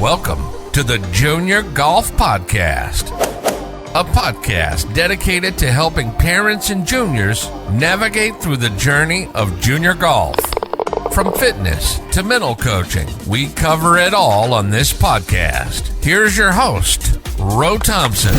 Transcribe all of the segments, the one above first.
Welcome to the Junior Golf Podcast, a podcast dedicated to helping parents and juniors navigate through the journey of junior golf. From fitness to mental coaching, we cover it all on this podcast. Here's your host, Ro Thompson.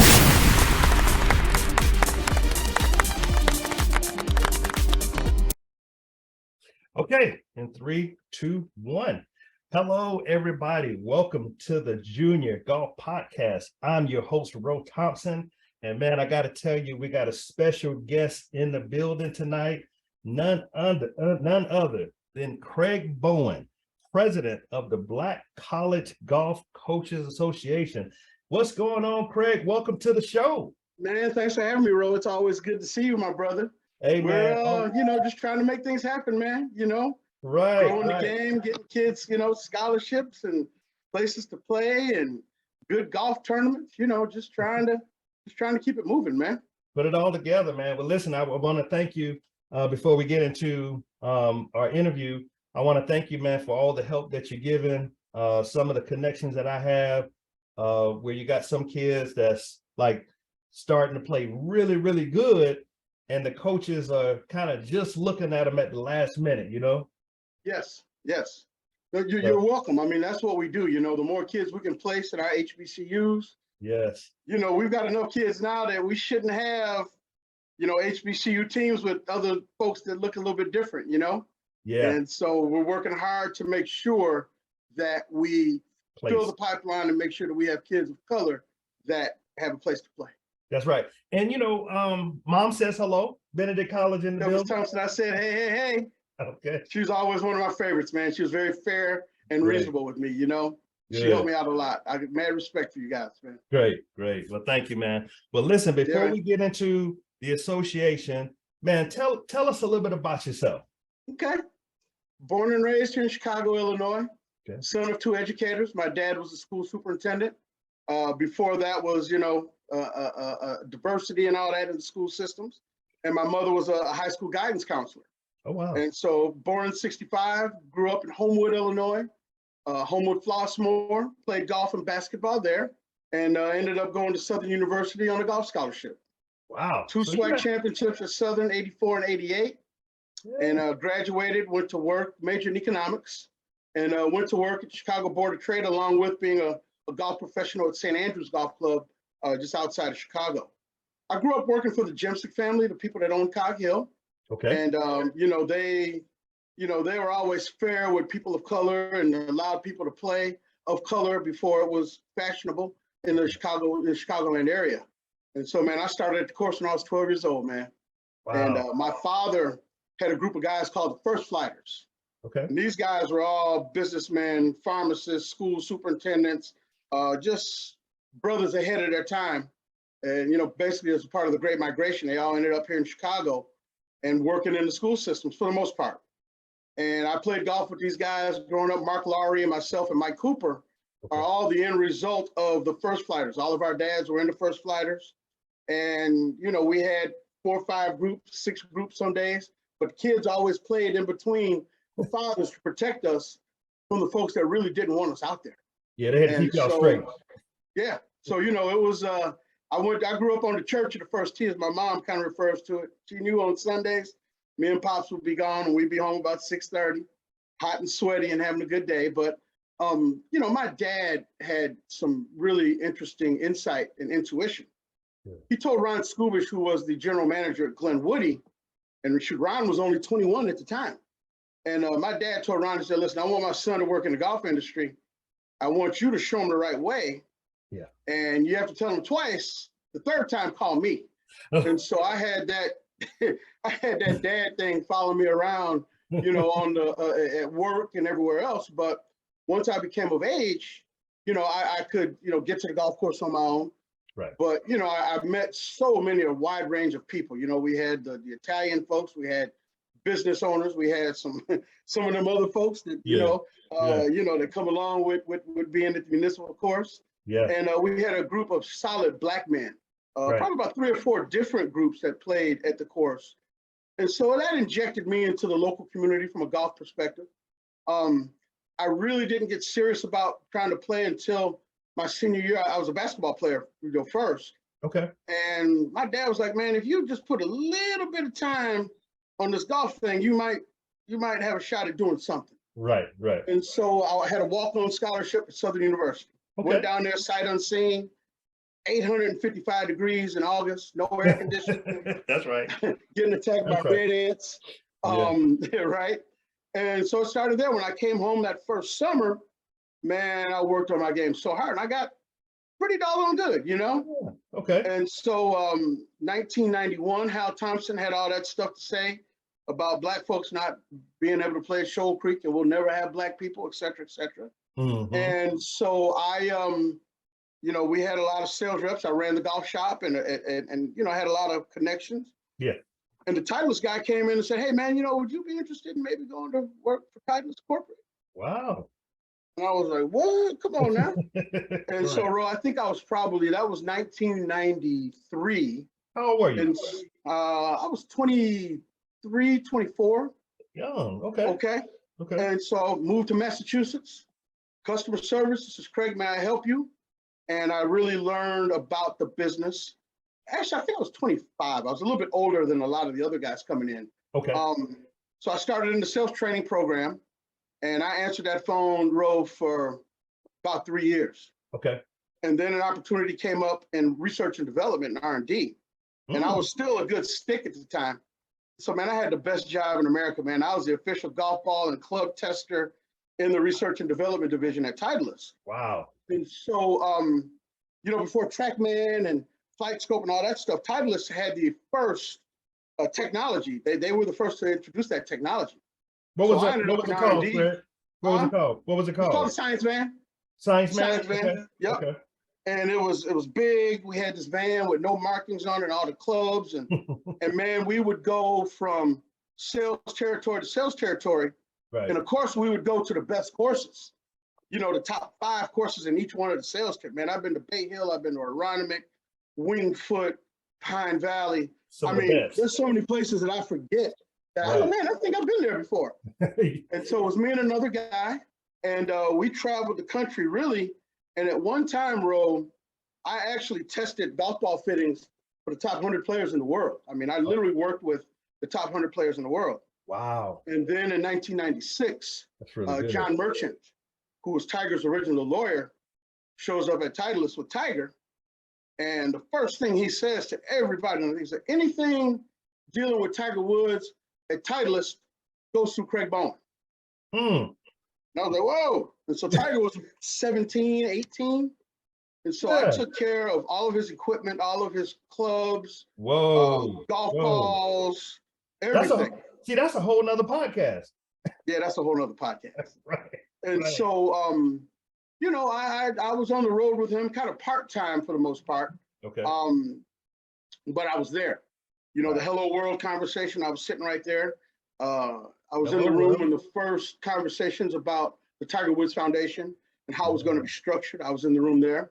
Okay, in 3, 2, 1. Hello, everybody. Welcome to the Junior Golf Podcast. I'm your host, Ro Thompson. And man, I got to tell you, we got a special guest in the building tonight. None other than Craig Bowen, president of the Black College Golf Coaches Association. What's going on, Craig? Welcome to the show. Man, thanks for having me, Ro. It's always good to see you, my brother. Hey, man. We're, just trying to make things happen, man, Right. Growing the game, getting kids, scholarships and places to play and good golf tournaments, just trying to keep it moving, man. Put it all together, man. Well, listen, I want to thank you before we get into our interview. I want to thank you, man, for all the help that you're giving. Some of the connections that I have where you got some kids that's like starting to play really, really good. And the coaches are kind of just looking at them at the last minute, Yes. You're welcome. I mean, that's what we do. The more kids we can place in our HBCUs. Yes. We've got enough kids now that we shouldn't have, HBCU teams with other folks that look a little bit different, Yeah. And so we're working hard to make sure that we fill the pipeline and make sure that we have kids of color that have a place to play. That's right. And, Mom says hello. Benedict College in the building. Thompson, I said, hey. Okay. She was always one of my favorites, man. She was very fair and reasonable with me, Good. She helped me out a lot. I get mad respect for you guys, man. Great. Well, thank you, man. Well, listen, before we get into the association, man, tell us a little bit about yourself. Okay. Born and raised here in Chicago, Illinois. Okay. Son of two educators. My dad was a school superintendent. Before that was, diversity and all that in the school systems. And my mother was a high school guidance counselor. Oh, wow. And so born in 65, grew up in Homewood, Illinois, Homewood Flossmoor, played golf and basketball there, and ended up going to Southern University on a golf scholarship. Wow. Two SWAC championships at Southern, 84 and 88, and graduated, went to work, majored in economics, and went to work at the Chicago Board of Trade, along with being a golf professional at St. Andrews Golf Club, just outside of Chicago. I grew up working for the Jemsick family, the people that own Cog Hill. Okay. And, they were always fair with people of color and allowed people to play of color before it was fashionable in the Chicagoland area. And so, man, I started at the course when I was 12 years old, man. Wow. And my father had a group of guys called the First Flighters. Okay. And these guys were all businessmen, pharmacists, school superintendents, just brothers ahead of their time. And, basically as a part of the Great Migration, they all ended up here in Chicago and working in the school systems for the most part. And I played golf with these guys growing up. Mark Lowry and myself and Mike Cooper are all the end result of the First Flighters. All of our dads were in the First Flighters. And, we had 4 or 5 groups, 6 groups some days, but kids always played in between the fathers to protect us from the folks that really didn't want us out there. Yeah, they had to keep y'all straight. Yeah. So, it was, I grew up on the church of the first tee, as my mom kind of refers to it. She knew on Sundays, me and Pops would be gone and we'd be home about 6:30, hot and sweaty and having a good day. But, my dad had some really interesting insight and intuition. Yeah. He told Ron Skubish, who was the general manager at Glen Woody, and Ron was only 21 at the time. And my dad told Ron, he said, listen, I want my son to work in the golf industry. I want you to show him the right way. Yeah. And you have to tell him twice. The third time, call me. And so I had that dad thing follow me around, on the at work and everywhere else. But once I became of age, I could, get to the golf course on my own. Right. But I've met so many, a wide range of people. We had the Italian folks, we had business owners, we had some of them other folks that that come along with being at the municipal course. Yeah. And we had a group of solid Black men, probably about 3 or 4 different groups that played at the course. And so that injected me into the local community from a golf perspective. I really didn't get serious about trying to play until my senior year. I was a basketball player, first. Okay. And my dad was like, man, if you just put a little bit of time on this golf thing, you might have a shot at doing something. Right. And so I had a walk-on scholarship at Southern University. Okay. Went down there sight unseen, 855 degrees in August, no air conditioning. That's right. Getting attacked by red ants. Right. And so it started there. When I came home that first summer, man, I worked on my game so hard and I got pretty doggone good, Yeah. Okay. And so 1991, Hal Thompson had all that stuff to say about Black folks not being able to play at Shoal Creek and we'll never have Black people, et cetera, et cetera. Mm-hmm. And so I, we had a lot of sales reps. I ran the golf shop and I had a lot of connections. Yeah. And the Titleist guy came in and said, hey, man, would you be interested in maybe going to work for Titleist Corporate? Wow. And I was like, what? Come on now. And Right. so, Ro, I think that was 1993. How old were you? And I was 23, 24. Young. Okay. Okay. And so moved to Massachusetts, customer service. This is Craig, may I help you? And I really learned about the business. Actually, I think I was 25. I was a little bit older than a lot of the other guys coming in. Okay. So I started in the sales training program and I answered that phone, Ro, for about 3 years. Okay. And then an opportunity came up in research and development and R&D. And I was still a good stick at the time. So, man, I had the best job in America, man. I was the official golf ball and club tester in the research and development division at Titleist. Wow. And so, before TrackMan and Flight Scope and all that stuff, Titleist had the first technology. They were the first to introduce that technology. What was it called, Fred? What was it called? It's called Science Van. Science Man? Okay. Yep. Okay. And it was big. We had this van with no markings on it and all the clubs. And man, we would go from sales territory to sales territory. Right. And of course, we would go to the best courses. The top 5 courses in each one of the sales territories. Man, I've been to Bay Hill, I've been to Aronimink, Wingfoot, Pine Valley. There's so many places that I forget that, Right. oh man, I think I've been there before. And so it was me and another guy, and we traveled the country really. And at one time, Ro, I actually tested golf ball fittings for the top 100 players in the world. I mean, I literally worked with the top 100 players in the world. Wow. And then in 1996, That's really good. John Merchant, who was Tiger's original lawyer, shows up at Titleist with Tiger. And the first thing he says to everybody, he said, anything dealing with Tiger Woods at Titleist goes through Craig Bowen. And I was like, whoa. And so Tiger was 17, 18. And so I took care of all of his equipment, all of his clubs, golf balls, everything. That's a whole nother podcast. Yeah, that's a whole nother podcast. Right. And so, I was on the road with him kind of part-time for the most part. Okay. But I was there. The Hello World conversation, I was sitting right there. I was in the room in the first conversations about the Tiger Woods Foundation and how it was going to be structured. I was in the room there.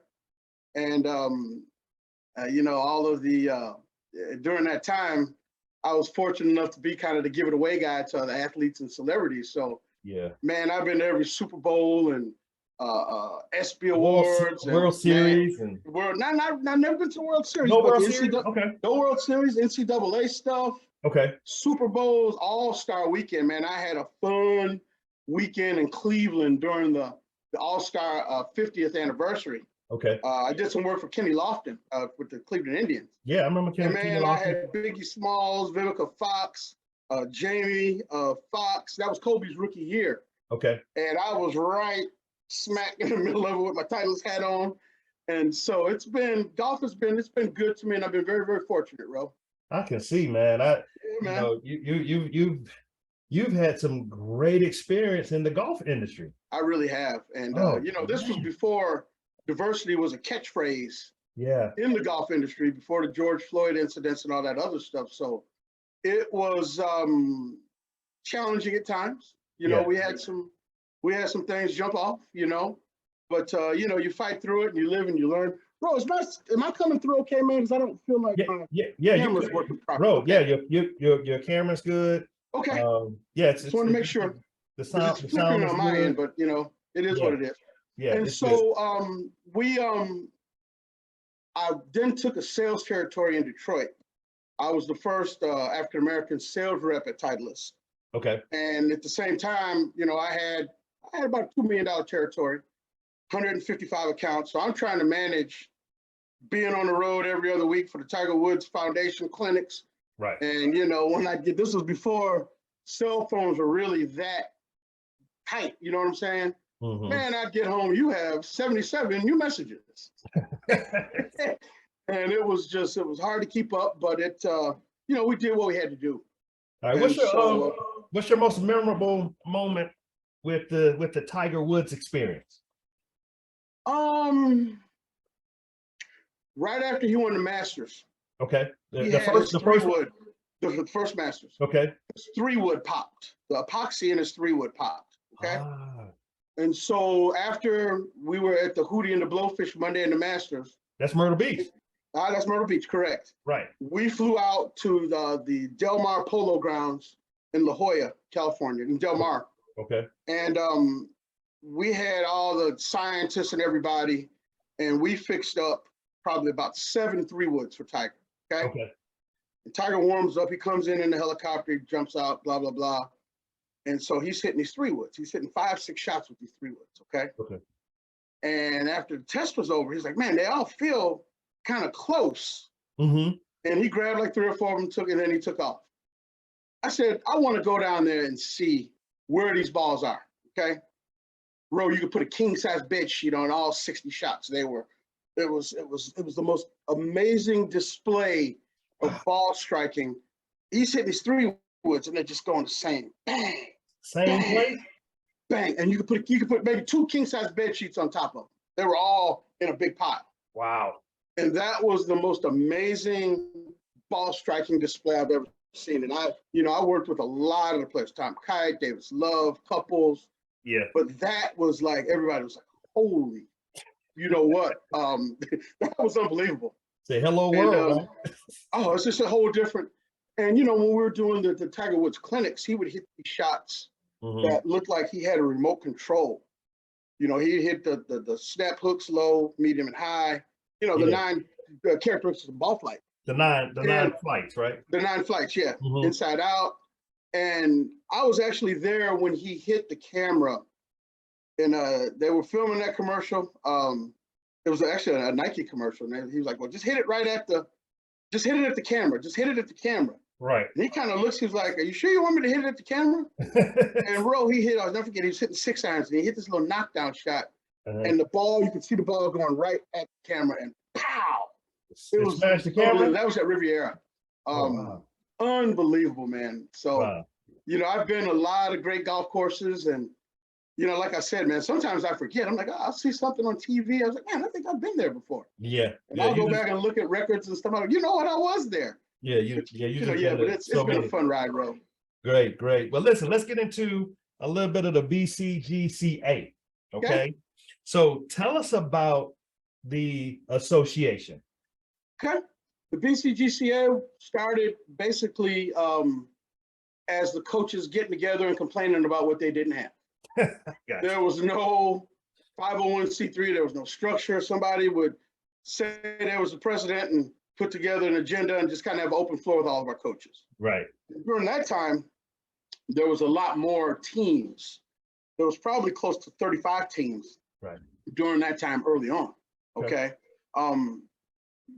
And, all of the, during that time, I was fortunate enough to be kind of the give it away guy to the athletes and celebrities. So, yeah, man, I've been to every Super Bowl and ESPY Awards, World Series, and I've never been to the World Series. No World Series. Okay. No World Series, NCAA stuff. Okay. Super Bowls, All-Star Weekend. Man, I had a fun weekend in Cleveland during the All-Star 50th anniversary. Okay. I did some work for Kenny Lofton with the Cleveland Indians. Yeah, I remember Kenny. Man, I had Biggie Smalls, Vivica Fox, Jamie Fox. That was Kobe's rookie year. Okay. And I was right smack in the middle of it with my Titleist hat on. And so it's been good to me, and I've been very, very fortunate, Ro. I can see, man. You've had some great experience in the golf industry. I really have. And this was before diversity was a catchphrase in the golf industry, before the George Floyd incidents and all that other stuff. So it was challenging at times. We had some things jump off, but you fight through it and you live and you learn. Bro, am I coming through okay, man? Because I don't feel like my camera's working properly. Bro, your camera's good. Okay. Just want to make sure. The It's the flickering sound is on my good. end, but it is Yeah. what it is. Yeah, And it's good. so I then took a sales territory in Detroit. I was the first African American sales rep at Titleist. Okay. And at the same time, I had about $2 million territory, 155 accounts. So I'm trying to manage being on the road every other week for the Tiger Woods Foundation clinics. Right. And this was before cell phones were really that tight. You know what I'm saying? Mhm. Man, I'd get home, you have 77 new messages. And it was hard to keep up, but we did what we had to do. All right. What's your most memorable moment with the Tiger Woods experience? Right after he won the Masters. Okay. The first Masters. Okay. His 3-wood popped. The epoxy in his 3-wood popped. Okay. And so after we were at the Hootie and the Blowfish Monday in the Masters. That's Myrtle Beach. That's Myrtle Beach, correct. Right. We flew out to the Del Mar Polo Grounds in La Jolla, California, in Del Mar. Okay. And we had all the scientists and everybody, and we fixed up probably about 7 3-woods for Tiger. Okay. Okay. And Tiger warms up. He comes in the helicopter, he jumps out, blah, blah, blah. And so he's hitting these 3-woods. He's hitting 5-6 shots with these 3-woods. Okay. Okay. And after the test was over, he's like, man, they all feel kind of close. Mm-hmm. And he grabbed like 3 or 4 of them, and then he took off. I said, I want to go down there and see where these balls are. Okay. Bro, you could put a king size bed sheet on all 60 shots. It was the most amazing display of ball striking. He's hitting these 3-woods and they're just going the same. Bang. Same bang, place? Bang. And you could put maybe 2 king size bed sheets on top of them. They were all in a big pile. Wow. And that was the most amazing ball striking display I've ever seen. And I worked with a lot of the players, Tom Kite, Davis Love, Couples. Yeah. But that was like, everybody was like, holy, you know what? That was unbelievable. Say hello world. Right? Oh, it's just a whole different. And when we were doing the Tiger Woods clinics, he would hit these shots that looked like he had a remote control. He hit the snap hooks low, medium, and high. The 9 characteristics of ball flight. The nine flights, right? The 9 flights, yeah. Inside out. And I was actually there when he hit the camera, and they were filming that commercial. It was actually a Nike commercial, and he was like, "Well, just hit it at the camera. Just hit it at the camera." Right. And he kind of looks. He's like, "Are you sure you want me to hit it at the camera?" And I'll never forget. He was hitting 6 irons, and he hit this little knockdown shot, and the ball. You could see the ball going right at the camera, and pow! It was smashed the camera. That was at Riviera. Wow. Unbelievable, man. So, wow. I've been to a lot of great golf courses, and like I said, man, sometimes I forget. I'm like, I'll see something on TV. I was like, man, I think I've been there before. Yeah. And I'll go back and look at records and stuff. I'm like, you know what? I was there. Yeah. But it's been a fun ride, bro. Great. Well, listen, let's get into a little bit of the BCGCA. Okay. So tell us about the association. Okay. The BCGCA started basically as the coaches getting together and complaining about what they didn't have. Gotcha. There was no 501c3. There was no structure. Somebody would say there was the president and put together an agenda and just kind of have open floor with all of our coaches. Right. During that time, there was a lot more teams. There was probably close to 35 teams. Right. During that time early on. Okay.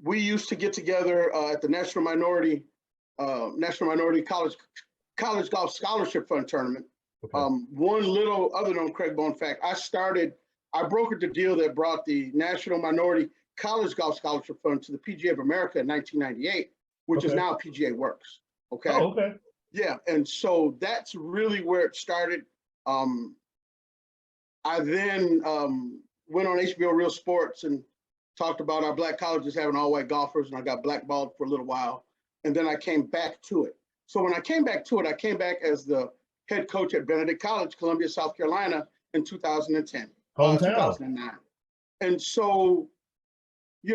We used to get together at the National Minority College Golf Scholarship Fund tournament. Okay. One little other known Craig Bowen fact, I brokered the deal that brought the National Minority College Golf Scholarship Fund to the PGA of America in 1998, which is now PGA Works. Okay. Oh, okay. Yeah. And so that's really where it started. I then went on HBO Real Sports and talked about our black colleges having all white golfers, and I got blackballed for a little while. And then I came back to it. So when I came back to it, I came back as the head coach at Benedict College, Columbia, South Carolina in 2010, 2009. And so,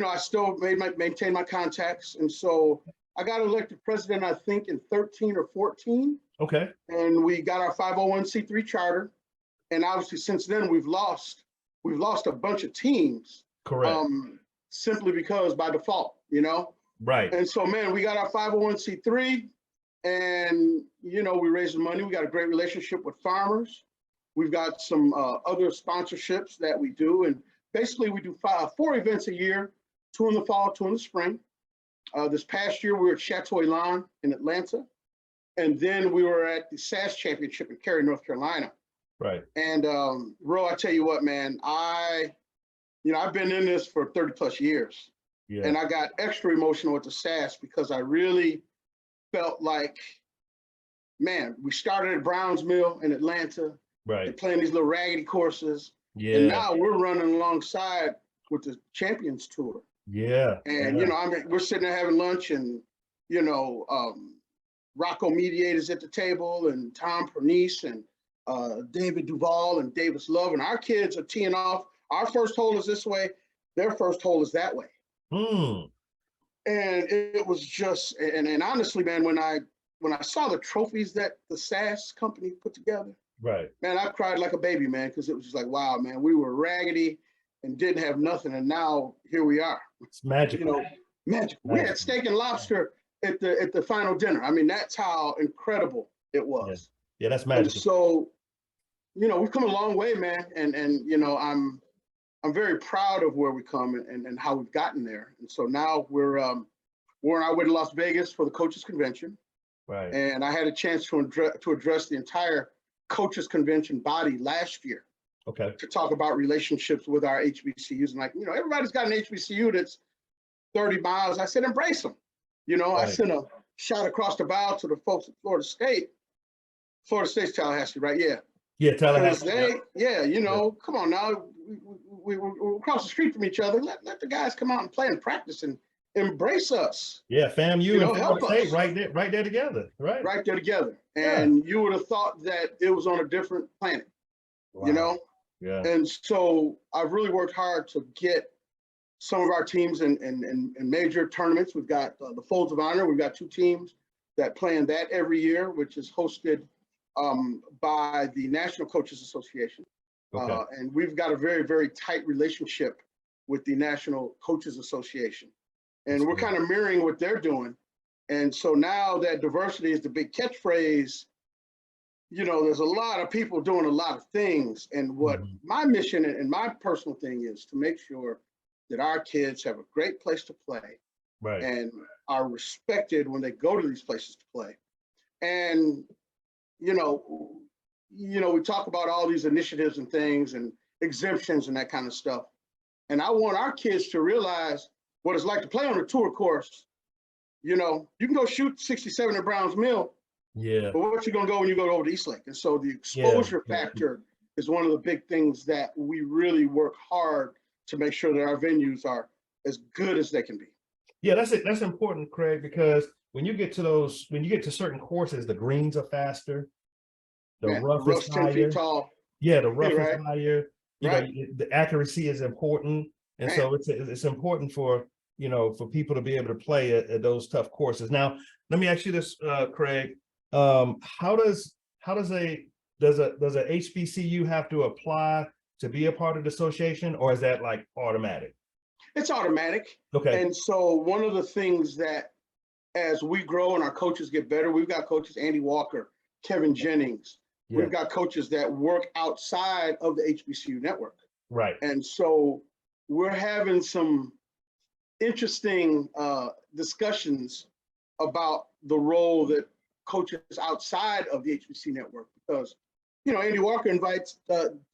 I still maintain my contacts. And so I got elected president, I think in 13 or 14. Okay. And we got our 501c3 charter. And obviously since then we've lost a bunch of teams. Correct. Simply because by default, you know? Right. And so, man, we got our 501c3 and, you know, we raised money. We got a great relationship with farmers. We've got some other sponsorships that we do. And basically we do 4 events a year, 2 in the fall, 2 in the spring. This past year, we were at Chateau Elan in Atlanta. And then we were at the SAS Championship in Cary, North Carolina. Right. And Ro, I tell you what, man, I've been in this for 30 plus years. Yeah. And I got extra emotional with the SAS because I really felt like, man, we started at Browns Mill in Atlanta. Right. And playing these little raggedy courses. Yeah. And now we're running alongside with the Champions Tour. Yeah. And, you know, we're sitting there having lunch and, you know, Rocco Mediators at the table and Tom Pernice and David Duvall and Davis Love. And our kids are teeing off. Our first hole is this way. Their first hole is that way. Mm. And it was just, and honestly, man, when I saw the trophies that the SAS company put together, right, man, I cried like a baby, man, because it was just like, wow, man, we were raggedy and didn't have nothing, and now here we are. It's magical. You know, magical. We had steak and lobster at the final dinner. I mean, that's how incredible it was. Yeah, that's magical. And so, you know, we've come a long way, man, and you know, I'm very proud of where we come and how we've gotten there. And so now we're on our way to Las Vegas for the coaches convention. Right. And I had a chance to address the entire coaches convention body last year. Okay. To talk about relationships with our HBCUs. And like, you know, everybody's got an HBCU that's 30 miles. I said, embrace them. You know, right. I sent a shot across the bow to the folks at Florida State. Florida State's Tallahassee, right? Yeah. Yeah, Tallahassee. Yeah, you know, come on now. We're across the street from each other. Let the guys come out and play and practice and embrace us. Yeah, FAMU you know, and Florida State right there together. Right. Right there together. And you would have thought that it was on a different planet. Wow. You know? Yeah. And so I've really worked hard to get some of our teams in major tournaments. We've got the Folds of Honor. We've got 2 teams that play in that every year, which is hosted by the National Coaches Association. Okay. And we've got a very, very tight relationship with the National Coaches Association. And we're kind of mirroring what they're doing. And so now that diversity is the big catchphrase, you know, there's a lot of people doing a lot of things. And what my mission and my personal thing is to make sure that our kids have a great place to play, right, and are respected when they go to these places to play. And, you know, we talk about all these initiatives and things and exemptions and that kind of stuff. And I want our kids to realize what it's like to play on a tour course. You know, you can go shoot 67 at Browns Mill. Yeah. But what you gonna go when you go over to East Lake? And so the exposure factor is one of the big things that we really work hard to make sure that our venues are as good as they can be. Yeah, that's it. That's important, Craig, because when you get to certain courses, the greens are faster, the rough is 10 feet tall. Yeah, the rough is higher. You know, the accuracy is important, and so it's important for people to be able to play at those tough courses. Now, let me ask you this, Craig. How does a HBCU have to apply to be a part of the association, or is that like automatic? It's automatic. Okay. And so one of the things that as we grow and our coaches get better, we've got coaches, Andy Walker, Kevin Jennings. Yeah. We've got coaches that work outside of the HBCU network. Right. And so we're having some interesting discussions about the role that coaches outside of the HBC network, because, Andy Walker invites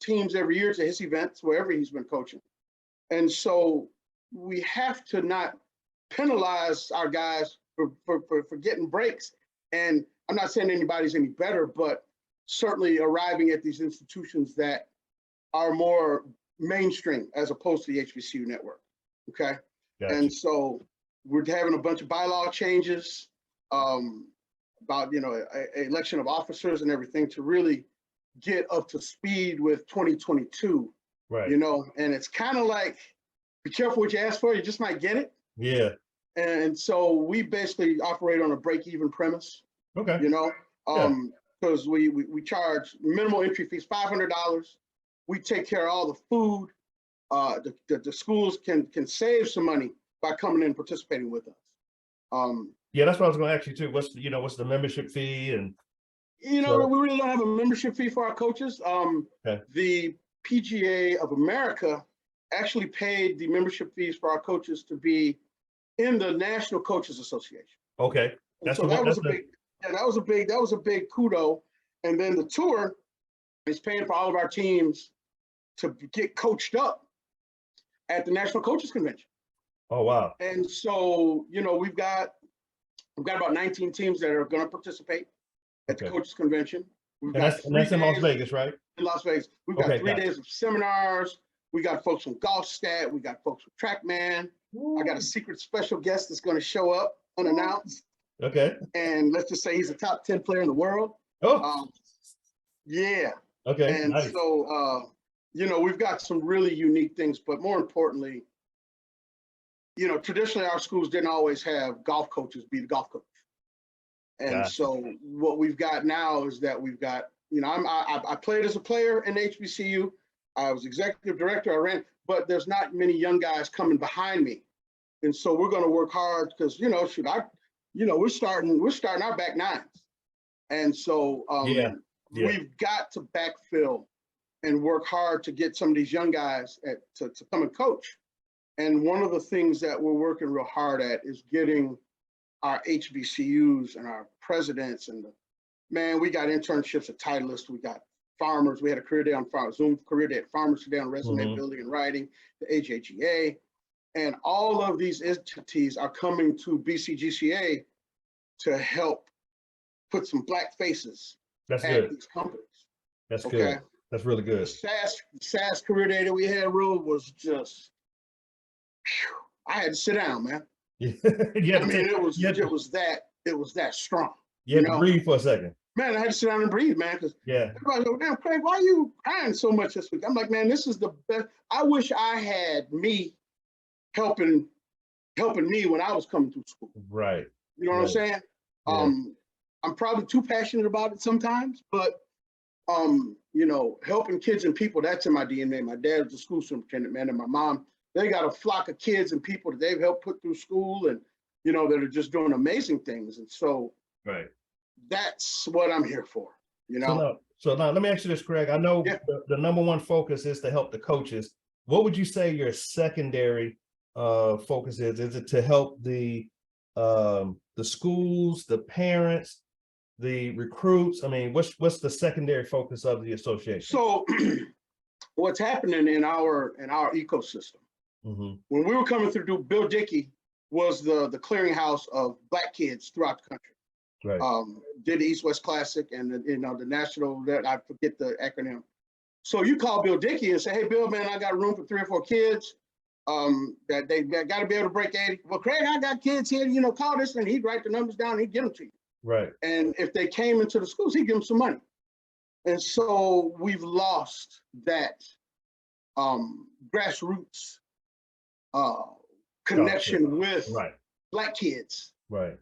teams every year to his events wherever he's been coaching. And so we have to not penalize our guys for getting breaks. And I'm not saying anybody's any better, but certainly arriving at these institutions that are more mainstream as opposed to the HBCU network. Okay. Gotcha. And so we're having a bunch of bylaw changes about, election of officers and everything to really get up to speed with 2022. Right. And it's kind of like, be careful what you ask for, you just might get it. Yeah. And so we basically operate on a break-even premise. Okay. Yeah. Because we charge minimal entry fees, $500. We take care of all the food. The schools can save some money by coming in and participating with us. Yeah, that's what I was going to ask you too. What's the membership fee? And we really don't have a membership fee for our coaches. okay. The PGA of America actually paid the membership fees for our coaches to be in the National Coaches Association. Okay. That was a big kudo. And then the tour is paying for all of our teams to get coached up at the National Coaches Convention. Oh, wow. And so, we've got about 19 teams that are going to participate at the Coaches Convention. That's in Las Vegas, right? In Las Vegas. We've got 3 days of seminars. We got folks from Golf Stat. We got folks from TrackMan. I got a secret special guest that's going to show up unannounced. Okay. And let's just say he's a top 10 player in the world. Oh. Yeah. Okay. And nice. so, we've got some really unique things, but more importantly, traditionally our schools didn't always have golf coaches be the golf coach. And so what we've got now is that we've got, I played as a player in HBCU. I was executive director, I ran, but there's not many young guys coming behind me. And so we're going to work hard because, we're starting our back nines. And so we've got to backfill and work hard to get some of these young guys to come and coach. And one of the things that we're working real hard at is getting our HBCUs and our presidents we got internships at Titleist. We got farmers. We had a career day on farmers, Zoom career day at Farmers today on resume building and writing, the AJGA. And all of these entities are coming to BCGCA to help put some black faces at these companies. That's good. That's really good. The SAS career day that we had, was just, I had to sit down, man. It was that strong. You had to breathe for a second. Man, I had to sit down and breathe, man, because everybody go, damn, Craig, why are you crying so much this week? I'm like, man, this is the best. I wish I had me helping me when I was coming through school. Right. You know what I'm saying? Yeah. I'm probably too passionate about it sometimes, but helping kids and people, that's in my DNA. My dad was a school superintendent, man, and my mom, they got a flock of kids and people that they've helped put through school and, that are just doing amazing things. And so that's what I'm here for, So now let me ask you this, Craig. I know the number one focus is to help the coaches. What would you say your secondary focus is? Is it to help the schools, the parents, the recruits? I mean, what's the secondary focus of the association? So what's happening in our ecosystem, when we were coming through, Bill Dickey was the clearinghouse of black kids throughout the country. Right. Did the East West Classic and the national, I forget the acronym. So you call Bill Dickey and say, hey, Bill, man, I got room for 3 or 4 kids that they got to be able to break 80. Well, Craig, I got kids here, call this, and he'd write the numbers down and he'd get them to you. Right. And if they came into the schools, he'd give them some money. And so we've lost that grassroots connection with black kids. Right.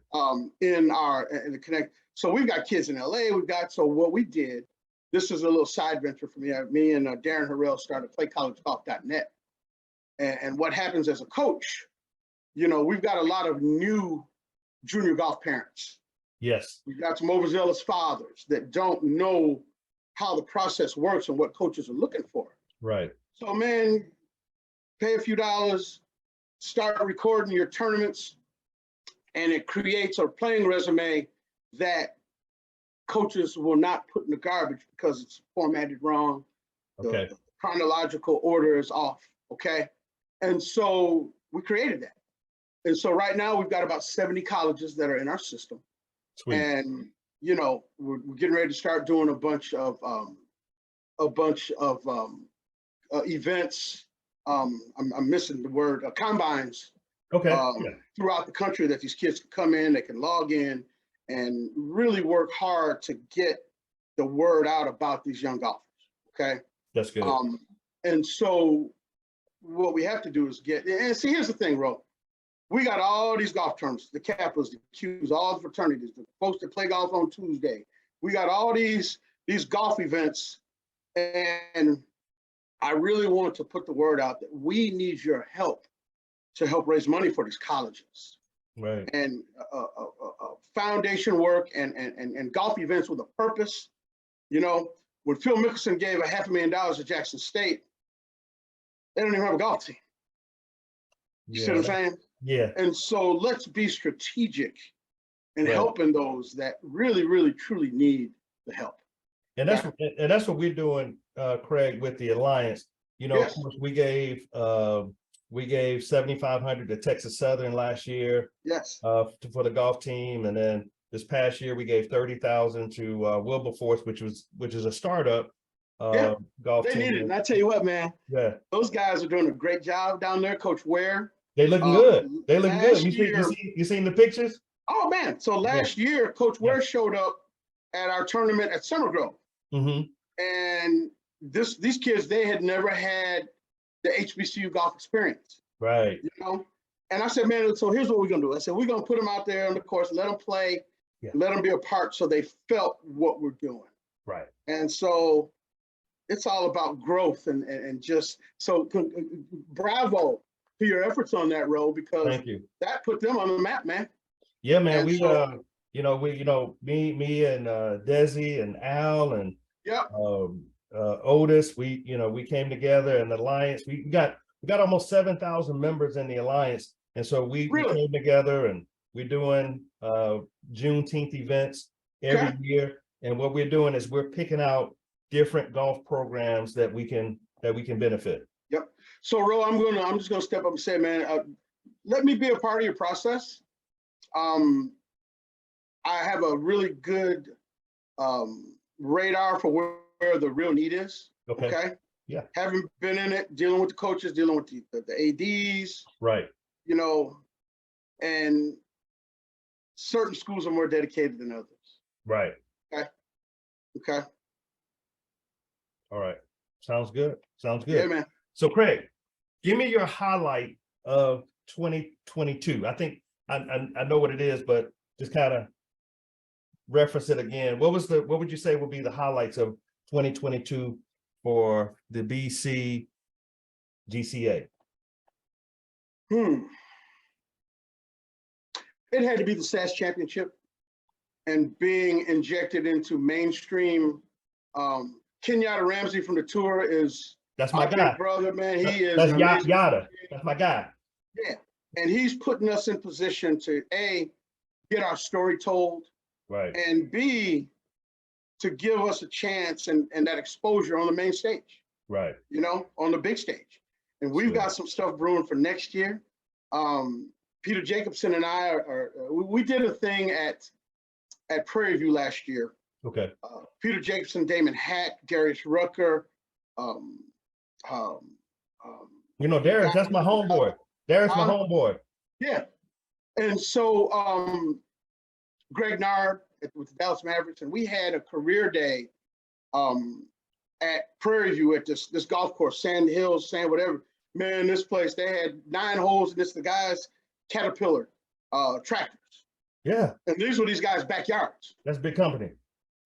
In the connect. So we've got kids in LA. So what we did, this is a little side venture for me. Me and Darren Harrell started playcollegegolf.net. And what happens as a coach, we've got a lot of new junior golf parents. Yes. We've got some overzealous fathers that don't know how the process works and what coaches are looking for. Right. So, man, pay a few dollars, start recording your tournaments, and it creates a playing resume that coaches will not put in the garbage because it's formatted wrong. Okay. The chronological order is off. Okay. And so we created that. And so right now we've got about 70 colleges that are in our system. Sweet. And, we're getting ready to start doing a bunch of events. I'm missing the word, combines. Okay. Throughout the country that these kids can come in, they can log in and really work hard to get the word out about these young golfers. Okay. That's good. And so what we have to do is and see, here's the thing, Ro. We got all these golf tournaments, the Kappas, the Qs, all the fraternities, the folks that play golf on Tuesday, We got all these golf events, and I really want to put the word out that we need your help to help raise money for these colleges. Right. And foundation work and golf events with a purpose. You know, when Phil Mickelson gave $500,000 to Jackson State, they don't even have a golf team. You see what I'm saying? Yeah. And so let's be strategic in Right. helping those that really, really, truly need the help. And that's what we're doing, Craig, with the Alliance. You know, Yes. of course, we gave $7,500 to Texas Southern last year. Yes. For the golf team, and then this past year we gave $30,000 to Wilberforce, which is a startup golf They team. need it. And I tell you what, man, Yeah, those guys are doing a great job down there. Coach Ware. they looking good. They looking good. Last You seen the pictures? Oh man! So last year, Coach Ware showed up at our tournament at Summer Grove, and these kids, they had never had the HBCU golf experience, Right. you know. And I said, man, so here's what we're gonna do. I said, we're gonna put them out there on the course, let them play, let them be a part, so they felt what we're doing. Right. And so it's all about growth and just so bravo to your efforts on that road, because Thank you. that put them on the map, man. Yeah, man. And Me and Desi and Al and Otis, we came together in the Alliance. We got almost 7,000 members in the Alliance, and so we came together, and we're doing Juneteenth events every year. And what we're doing is we're picking out different golf programs that we can benefit. Yep. So Ro, I'm just gonna step up and say, man, let me be a part of your process. I have a really good radar for where the real need is. Okay. Yeah. Having been in it, dealing with the coaches, dealing with the ADs. Right. You know, and certain schools are more dedicated than others. Right. Okay. All right. Sounds good. Yeah, man. So Craig, give me your highlight of 2022. I think I know what it is, but just kind of reference it again. What would you say would be the highlights of 2022 for the BCGCA? It had to be the SAS championship and being injected into mainstream. Kenyatta Ramsey from the tour that's my guy, brother, man. He is that's Yada. That's my guy. Yeah, and he's putting us in position to A, get our story told, right, and B, to give us a chance and that exposure on the main stage, right, you know, on the big stage. And we've got some stuff brewing for next year. Peter Jacobson and I we did a thing at Prairie View last year. Okay. Peter Jacobson, Damon Hack, Darius Rucker. Darius, that's my homeboy. Darius, my homeboy. Yeah. And so Greg Nard with the Dallas Mavericks, and we had a career day at Prairie View at this golf course, Sand Hills, whatever. Man, this place, they had 9 holes, and it's the guys' Caterpillar tractors. Yeah. And these were these guys' backyards. That's big company.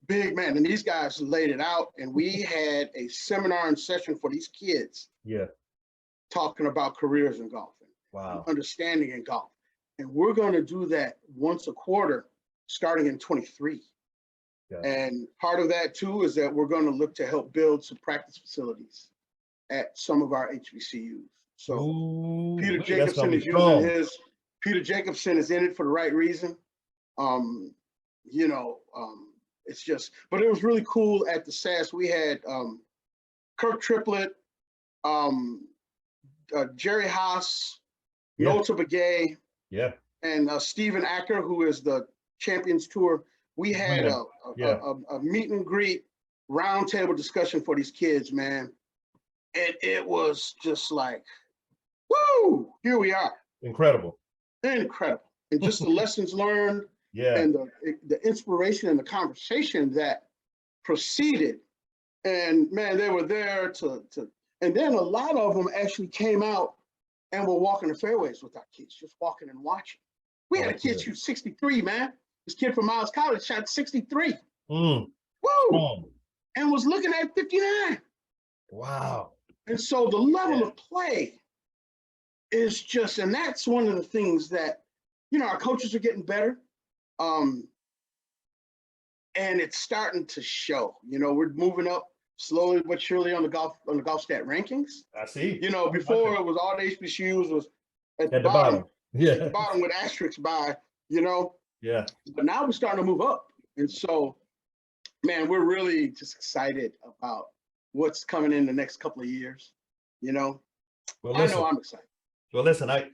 Big, man. And these guys laid it out, and we had a seminar and session for these kids. Yeah. Talking about careers in golf. Wow. Understanding in golf. And we're going to do that once a quarter starting in 23. Yeah. And part of that too is that we're going to look to help build some practice facilities at some of our HBCUs. So Peter Jacobson is using his, Peter Jacobson is in it for the right reason. It's just, but it was really cool at the SAS. We had Kirk Triplett, Jerry Haas, Nota Begay, and Stephen Acker, who is the Champions Tour. We had a meet and greet roundtable discussion for these kids, man. And it was just like, woo, here we are. Incredible. And just the lessons learned and the inspiration and the conversation that proceeded. And man, they were there and then a lot of them actually came out and were walking the fairways with our kids, just walking and watching. We had a kid shoot 63, man. This kid from Miles College shot 63. Mm. Woo! Oh, And was looking at 59. wow. And so the level of play is just, and that's one of the things that, our coaches are getting better. And it's starting to show. We're moving up slowly but surely on the golf stat rankings. I see. Before it was all the HBCUs was at the bottom. bottom. Yeah. At the bottom with asterisks by, Yeah. But now we're starting to move up. And so, man, we're really just excited about what's coming in the next couple of years. Well, I know I'm excited. Well, listen, I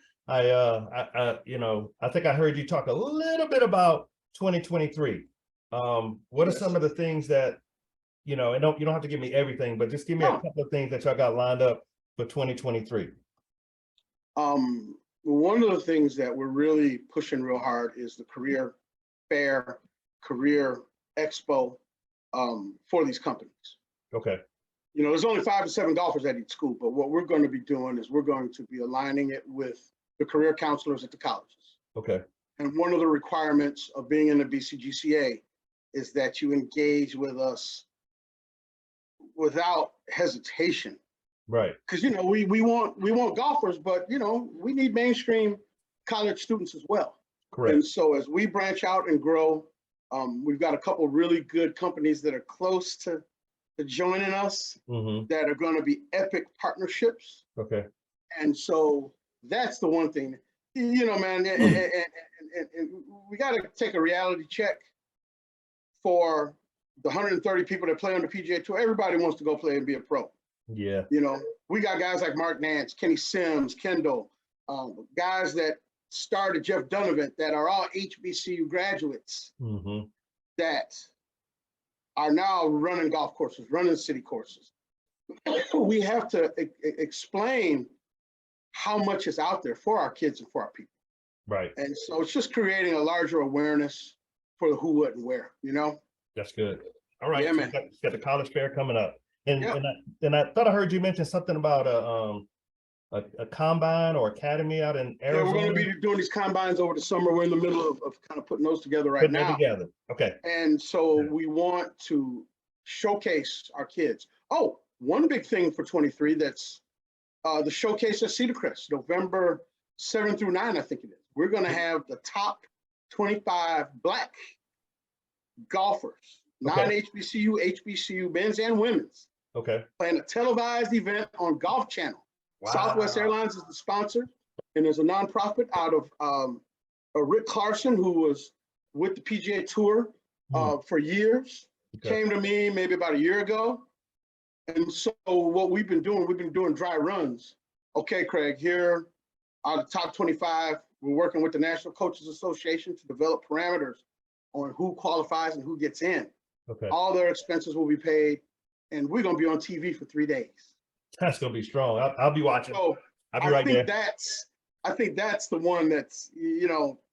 think I heard you talk a little bit about 2023. What are some of the things that, and you don't have to give me everything, but just give me a couple of things that y'all got lined up for 2023. One of the things that we're really pushing real hard is the career fair, career expo for these companies. Okay. There's only 5 to 7 golfers at each school, but what we're going to be doing is we're going to be aligning it with the career counselors at the colleges. Okay. And one of the requirements of being in the BCGCA is that you engage with us without hesitation. Right. Because, we want golfers, but, we need mainstream college students as well. Correct. And so as we branch out and grow, we've got a couple really good companies that are close to joining us that are going to be epic partnerships. Okay. And so that's the one thing, man, and we got to take a reality check for the 130 people that play on the PGA Tour. Everybody wants to go play and be a pro. Yeah. We got guys like Mark Nance, Kenny Sims, Kendall, guys that started Jeff Donovan that are all HBCU graduates that are now running golf courses, running city courses. We have to explain how much is out there for our kids and for our people. Right. And so it's just creating a larger awareness for the who, what, and where, That's good. All right. Yeah, so man. you got the college fair coming up. And I thought I heard you mention something about a combine or academy out in Arizona. Yeah, we're going to be doing these combines over the summer. We're in the middle of kind of putting those together right now. Together. Okay. And so we want to showcase our kids. Oh, one big thing for 23, that's the showcase at Cedar Crest, November 7 through 9, I think it is. We're going to have the top 25 Black golfers, non-HBCU, HBCU, men's and women's. Okay. Playing a televised event on Golf Channel. Wow. Southwest Airlines is the sponsor, and there's a nonprofit out of Rick Clarkson, who was with the PGA Tour for years. Came to me maybe about a year ago. And so what we've been doing dry runs. Okay, Craig, here are the top 25. We're working with the National Coaches Association to develop parameters on who qualifies and who gets in. Okay. All their expenses will be paid, and we're going to be on TV for 3 days. That's going to be strong. I'll be watching. So I'll be right there. I think that's the one that's,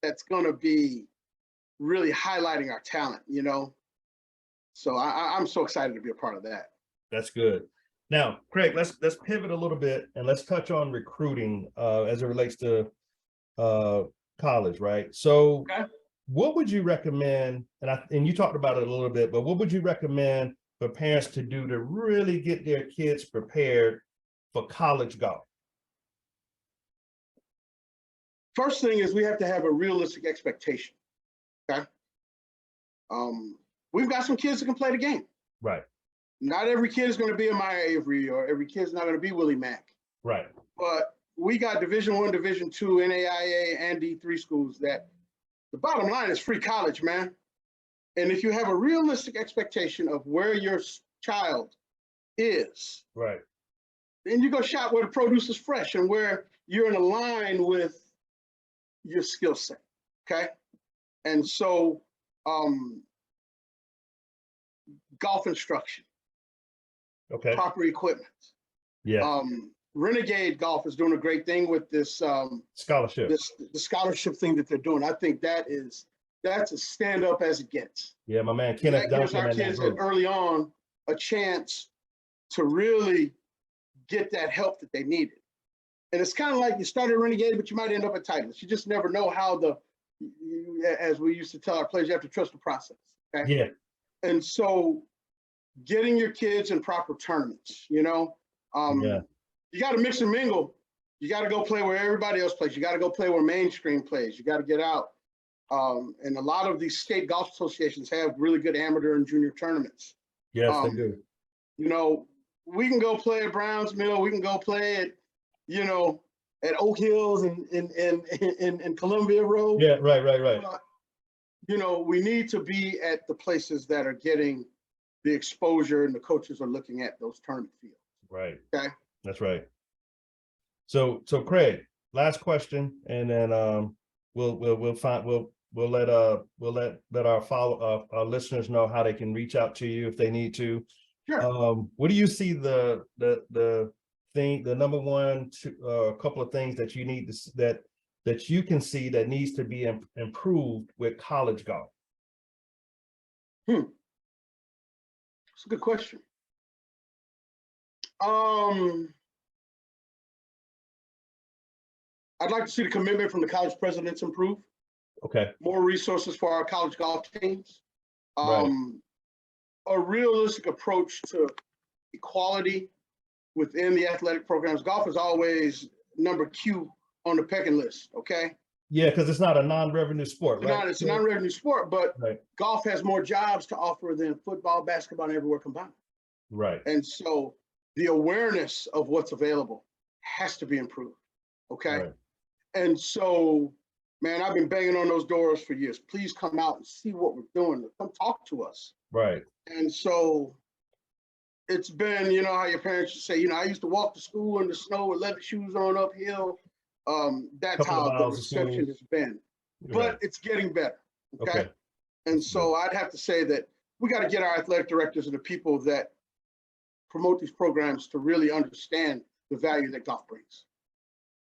that's going to be really highlighting our talent, So I'm so excited to be a part of that. That's good. Now, Craig, let's pivot a little bit and let's touch on recruiting as it relates to college, right? So what would you recommend, and you talked about it a little bit, but what would you recommend for parents to do to really get their kids prepared for college golf? First thing is we have to have a realistic expectation, okay? We've got some kids that can play the game. Right. Not every kid is going to be a Maya Avery, or every kid's not going to be Willie Mack. Right. But we got Division I, Division II, NAIA, and D3 schools that the bottom line is free college, man. And if you have a realistic expectation of where your child is, right, then you go shop where the produce is fresh and where you're in a line with your skill set, okay? And so golf instruction, okay, proper equipment. Yeah. Renegade Golf is doing a great thing with this scholarship. The scholarship thing that they're doing. I think that's as stand up as it gets. Yeah, my man Kenneth that gives our kids early on a chance to really get that help that they needed. And it's kind of like you started Renegade, but you might end up at Titleist. You just never know how as we used to tell our players, you have to trust the process. Okay? Yeah. And so getting your kids in proper tournaments, you got to mix and mingle. You got to go play where everybody else plays. You got to go play where mainstream plays. You got to get out. And a lot of these state golf associations have really good amateur and junior tournaments. Yes, they do. We can go play at Browns Mill. We can go play at, at Oak Hills and Columbia Road. Yeah, right. We need to be at the places that are getting the exposure, and the coaches are looking at those tournament fields. Right. Okay. That's right. So Craig, last question, and then we'll let our listeners know how they can reach out to you if they need to. Sure. What do you see the number one couple of things that you need to that you can see that needs to be improved with college golf? That's a good question. I'd like to see the commitment from the college presidents improve. Okay. More resources for our college golf teams. Right. A realistic approach to equality within the athletic programs. Golf is always number Q on the pecking list, okay? Yeah, because it's not a non-revenue sport, right? It's a non-revenue sport, but right. Golf has more jobs to offer than football, basketball, and everywhere combined. Right. And so the awareness of what's available has to be improved, okay? Right. And so, man, I've been banging on those doors for years. Please come out and see what we're doing. Come talk to us. Right. And so it's been, how your parents used to say, I used to walk to school in the snow with leather shoes on uphill. That's how the reception has been. But it's getting better. Okay. And so I'd have to say that we got to get our athletic directors and the people that promote these programs to really understand the value that golf brings.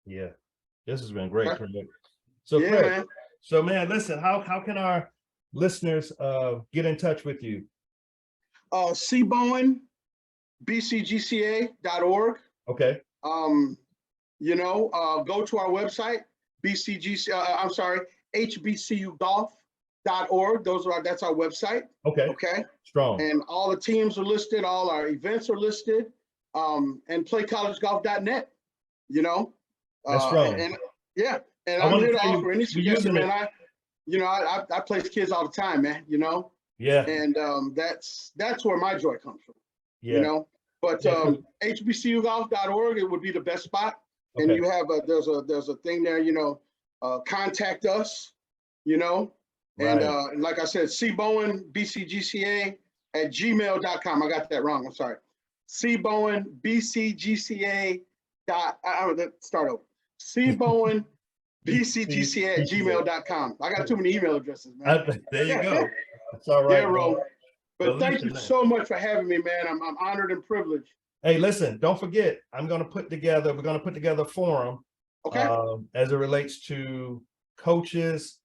Yeah. This has been great. Okay. So, yeah, Craig, man. So, man, listen, how can our listeners get in touch with you? C. Bowen, BCGCA.org. Okay. Go to our website, HBCUgolf.org. That's our website. Okay. Okay. Strong. And all the teams are listed, all our events are listed, and playcollegegolf.net, That's strong. And I'm here to offer any suggestion, man. I place kids all the time, man, Yeah. And that's where my joy comes from. Yeah. But HBCUgolf.org, it would be the best spot. Okay. And you have there's a thing there, contact us, Right. and like I said, cbowen BCGCA at gmail.com. I got that wrong. I'm sorry. cbowen BCGCA start over. cbowen BCGCA at gmail.com. I got too many email addresses, man. There you go. That's all right. Yeah, bro. But thank you so much for having me, man. I'm honored and privileged. Hey, listen, don't forget, we're going to put together a forum. Okay. As it relates to coaches,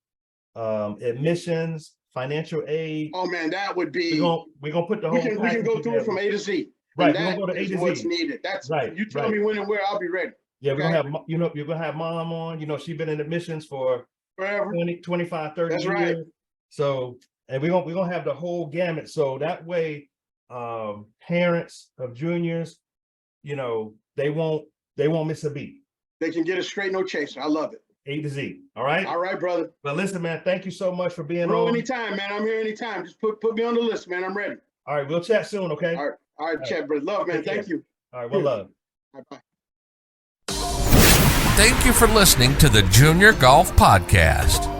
admissions, financial aid. Oh man, that would be. We're gonna put the whole. We can go through it from A to Z. Right. We're gonna go to A to Z. What's needed. That's right. You tell me when and where, I'll be ready. Yeah, we're gonna have you're gonna have mom on. She's been in admissions for forever. 20, 25, 30 That's years. Right. So, and we're gonna have the whole gamut. So that way, parents of juniors, they won't miss a beat. They can get it straight, no chaser. I love it. A to Z. All right. All right, brother. But listen, man, thank you so much for being on. Anytime, man. I'm here anytime. Just put me on the list, man. I'm ready. All right, we'll chat soon, okay? All right, chat, brother. Love, man. Thank you. All right, well, love. All right, bye. Thank you for listening to the Junior Golf Podcast.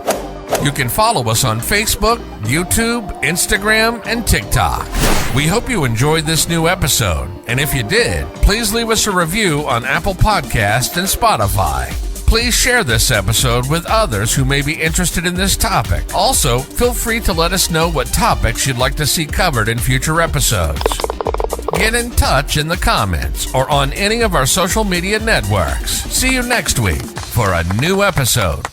You can follow us on Facebook, YouTube, Instagram, and TikTok. We hope you enjoyed this new episode, and if you did, please leave us a review on Apple Podcasts and Spotify. Please share this episode with others who may be interested in this topic. Also, feel free to let us know what topics you'd like to see covered in future episodes. Get in touch in the comments or on any of our social media networks. See you next week for a new episode